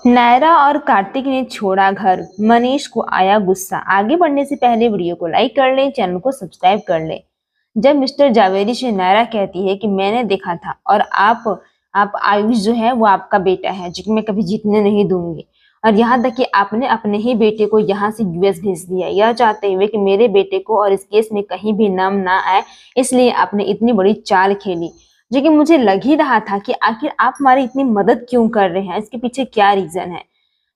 नायरा और कार्तिक ने छोड़ा घर, मनीष को आया गुस्सा। आगे बढ़ने से पहले वीडियो को लाइक कर ले, चैनल को सब्सक्राइब कर ले। जब मिस्टर जावेरी से नायरा कहती है कि मैंने देखा था और आप आयुष जो है वो आपका बेटा है जो कि मैं कभी जीतने नहीं दूंगी, और यहाँ तक कि आपने अपने ही बेटे को यहाँ से यूएस भेज दिया, यह चाहते हुए कि मेरे बेटे को और इस केस में कहीं भी नाम ना आए, इसलिए आपने इतनी बड़ी चाल खेली। जो कि मुझे लग ही रहा था कि आखिर आप हमारी इतनी मदद क्यों कर रहे हैं, इसके पीछे क्या रीजन है।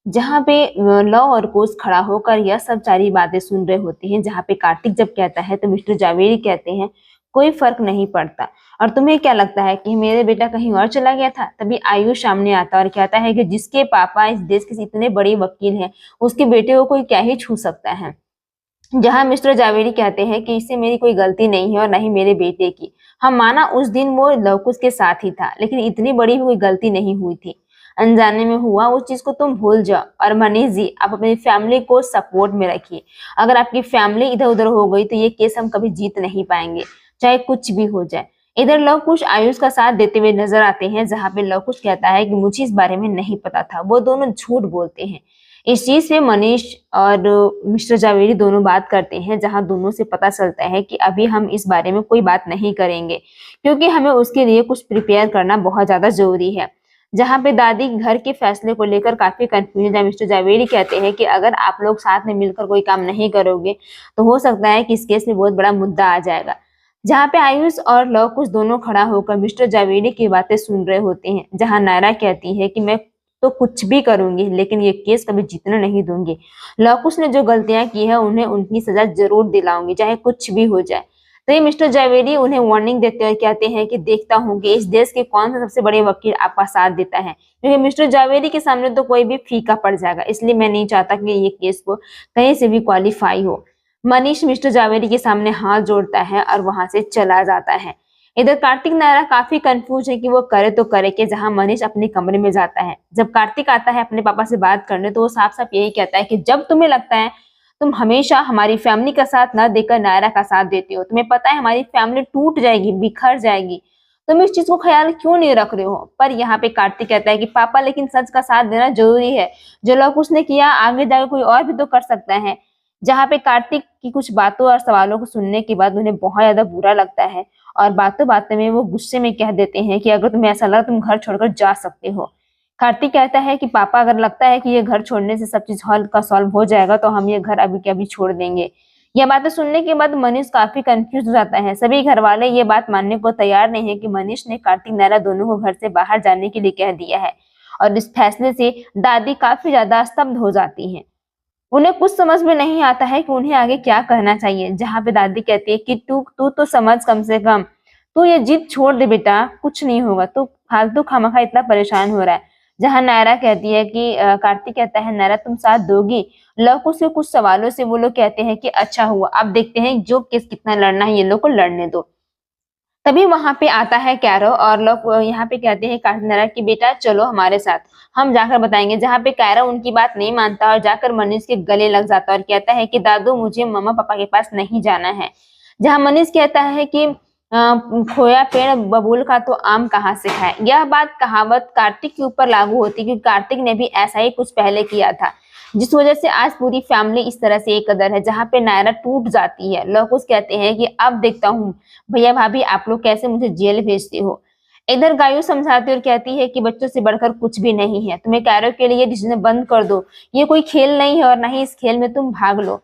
जहाँ पे लव और कोस खड़ा होकर यह सब सारी बातें सुन रहे होते हैं, जहाँ पे कार्तिक जब कहता है तो मिस्टर जावेरी कहते हैं कोई फर्क नहीं पड़ता, और तुम्हें क्या लगता है कि मेरे बेटा कहीं और चला गया था। तभी आयुष सामने आता और कहता है कि जिसके पापा इस देश के इतने बड़े वकील हैं, उसके बेटे को कोई क्या ही छू सकता है। जहां मिस्टर जावेरी कहते हैं कि इससे मेरी कोई गलती नहीं है और न ही मेरे बेटे की। हम माना उस दिन वो लवकुश के साथ ही था, लेकिन इतनी बड़ी भी कोई गलती नहीं हुई थी, अनजाने में हुआ, उस चीज को तुम भूल जाओ। और मनीष जी, आप अपनी फैमिली को सपोर्ट में रखिए। अगर आपकी फैमिली इधर उधर हो गई तो ये केस हम कभी जीत नहीं पाएंगे, चाहे कुछ भी हो जाए। इधर लवकुश आयुष का साथ देते हुए नजर आते हैं, जहां पे लवकुश कहता है कि मुझे इस बारे में नहीं पता था। वो दोनों झूठ बोलते हैं। इस चीज से मनीष और मिस्टर जावेरी दोनों बात करते हैं, जहां दोनों से पता चलता है कि अभी हम इस बारे में कोई बात नहीं करेंगे, क्योंकि हमें उसके लिए कुछ प्रिपेयर करना बहुत ज्यादा जरूरी है। जहां पे दादी घर के फैसले को लेकर काफी कंफ्यूज है। मिस्टर जावेरी कहते हैं कि अगर आप लोग साथ में मिलकर कोई काम नहीं करोगे तो हो सकता है कि इस केस में बहुत बड़ा मुद्दा आ जाएगा। जहाँ पे आयुष और लव कुश दोनों खड़ा होकर मिस्टर जावेरी की बातें सुन रहे होते हैं, जहां नायरा कहती है कि मैं तो कुछ भी करूंगी लेकिन ये केस कभी जीतने नहीं दूंगी। लव कुश ने जो गलतियां की है उन्हें उनकी सजा जरूर दिलाऊंगी, चाहे कुछ भी हो जाए। तो ये मिस्टर जावेरी उन्हें वार्निंग देते हुए कहते हैं कि देखता हूँ कि इस देश के कौन सा सबसे बड़े वकील आपका साथ देता है, क्योंकि मिस्टर जावेरी के सामने तो कोई भी फीका पड़ जाएगा। इसलिए मैं नहीं चाहता कि ये केस को कहीं से भी क्वालिफाई हो। मनीष मिस्टर जावेरी के सामने हाथ जोड़ता है और वहां से चला जाता है। इधर कार्तिक नायरा काफी कंफ्यूज है कि वो करे तो करे कि, जहां मनीष अपने कमरे में जाता है। जब कार्तिक आता है अपने पापा से बात करने तो वो साफ साफ यही कहता है कि जब तुम्हें लगता है तुम हमेशा हमारी फैमिली का साथ न देकर नायरा का साथ देते हो, तुम्हें पता है हमारी फैमिली टूट जाएगी, बिखर जाएगी, तुम इस चीज को ख्याल क्यों नहीं रख रहे हो। पर यहाँ पे कार्तिक कहता है कि पापा लेकिन सच का साथ देना जरूरी है, जो लोग उसने किया आगे जाकर कोई और भी तो कर सकता है। जहाँ पे कार्तिक की कुछ बातों और सवालों को सुनने के बाद उन्हें बहुत ज्यादा बुरा लगता है, और बातों बातों में वो गुस्से में कह देते हैं कि अगर तुम्हें ऐसा लगा तुम घर छोड़कर जा सकते हो। कार्तिक कहता है कि पापा अगर लगता है कि ये घर छोड़ने से सब चीज हल का सॉल्व हो जाएगा तो हम ये घर अभी के अभी छोड़ देंगे। यह बातें सुनने के बाद मनीष काफी कंफ्यूज हो जाता है। सभी घर वाले ये बात मानने को तैयार नहीं है कि मनीष ने कार्तिक नायरा दोनों को घर से बाहर जाने के लिए कह दिया है, और इस फैसले से दादी काफी ज्यादा स्तब्ध हो जाती है। उन्हें कुछ समझ में नहीं आता है कि उन्हें आगे क्या कहना चाहिए। जहाँ पे दादी कहती है कि तू तू तो समझ, कम से कम तू ये जिद छोड़ दे बेटा, कुछ नहीं होगा, तू फालतू खामखा इतना परेशान हो रहा है। जहाँ नायरा कहती है कि कार्तिक कहता है नायरा तुम साथ दोगी। लव से कुछ सवालों से वो लोग कहते हैं कि अच्छा हुआ, अब देखते हैं जो केस कितना लड़ना है ये लोग को लड़ने दो। तभी वहां पे आता है कैरो और लोग यहाँ पे कहते हैं कार्तिक नायरा की बेटा चलो हमारे साथ, हम जाकर बताएंगे। जहाँ पे कैरो उनकी बात नहीं मानता और जाकर मनीष के गले लग जाता है और कहता है कि दादू मुझे मम्मा पापा के पास नहीं जाना है। जहाँ मनीष कहता है कि खोया पेड़ बबूल का तो आम कहाँ से खाए। यह बात कहावत कार्तिक के ऊपर लागू होती है, क्योंकि कार्तिक ने भी ऐसा ही कुछ पहले किया था, जिस वजह से आज पूरी फैमिली इस तरह से एक कदर है। जहाँ पे नायरा टूट जाती है। लोग कुछ कहते हैं कि अब देखता हूँ भैया भाभी आप लोग कैसे मुझे जेल भेजते हो। इधर गायू समझाती और कहती है कि बच्चों से बढ़कर कुछ भी नहीं है, तुम्हें कैरो के लिए डिसीजन बंद कर दो, ये कोई खेल नहीं है और ना ही इस खेल में तुम भाग लो।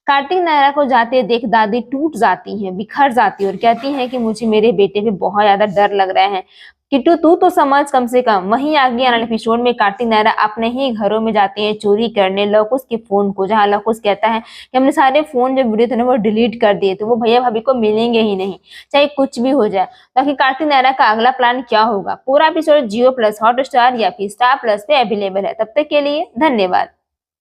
कार्तिक नायरा को जाते देख दादी टूट जाती है, बिखर जाती है और कहती है कि मुझे मेरे बेटे पे बहुत ज्यादा डर लग रहा है। किट्टू तू तो समझ कम से कम। वहीं आगे आने एपिसोड में कार्तिक नायरा अपने ही घरों में जाते हैं चोरी करने लवकुश के फोन को, जहां लवकुश कहता है कि हमने सारे फोन जो वीडियो थे वो डिलीट कर दिए, तो वो भैया भाभी को मिलेंगे ही नहीं, चाहे कुछ भी हो जाए। ताकि कार्तिक नायरा का अगला प्लान क्या होगा, पूरा एपिसोड जियो प्लस हॉटस्टार या फिर स्टार प्लस पे अवेलेबल है। तब तक के लिए धन्यवाद।